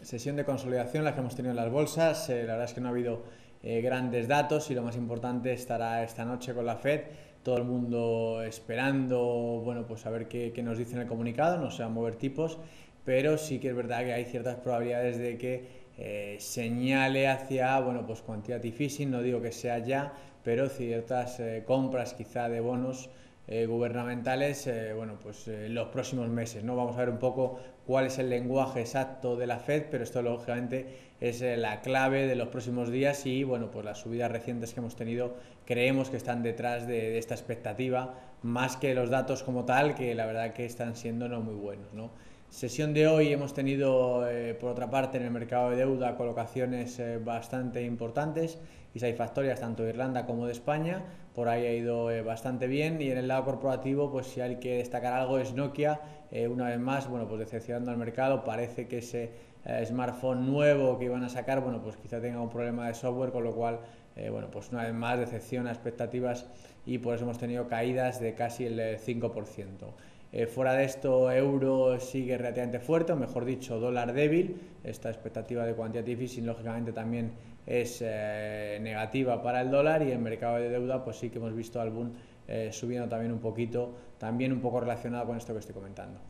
Sesión de consolidación la que hemos tenido en las bolsas. La verdad es que no ha habido grandes datos y lo más importante estará esta noche con la Fed. Todo el mundo esperando, bueno, pues a ver qué nos dice en el comunicado, no se van a mover tipos, pero sí que es verdad que hay ciertas probabilidades de que señale hacia, bueno, pues quantitative easing, no digo que sea ya, pero ciertas compras quizá de bonos gubernamentales, bueno, pues los próximos meses, ¿no? Vamos a ver un poco cuál es el lenguaje exacto de la Fed, pero esto lógicamente es la clave de los próximos días y, bueno, pues las subidas recientes que hemos tenido creemos que están detrás de esta expectativa, más que los datos como tal, que la verdad que están siendo no muy buenos, ¿no? Sesión de hoy hemos tenido, por otra parte, en el mercado de deuda colocaciones bastante importantes y satisfactorias tanto de Irlanda como de España. Por ahí ha ido bastante bien y en el lado corporativo, pues si hay que destacar algo es Nokia, una vez más, bueno, pues decepcionando al mercado. Parece que ese smartphone nuevo que iban a sacar, bueno, pues quizá tenga un problema de software, con lo cual, bueno, pues una vez más decepciona expectativas y por eso hemos tenido caídas de casi el 5%. Fuera de esto, euro sigue relativamente fuerte, o mejor dicho, dólar débil. Esta expectativa de quantitative easing lógicamente también es negativa para el dólar, y el mercado de deuda pues sí que hemos visto algún subiendo también un poquito, también un poco relacionado con esto que estoy comentando.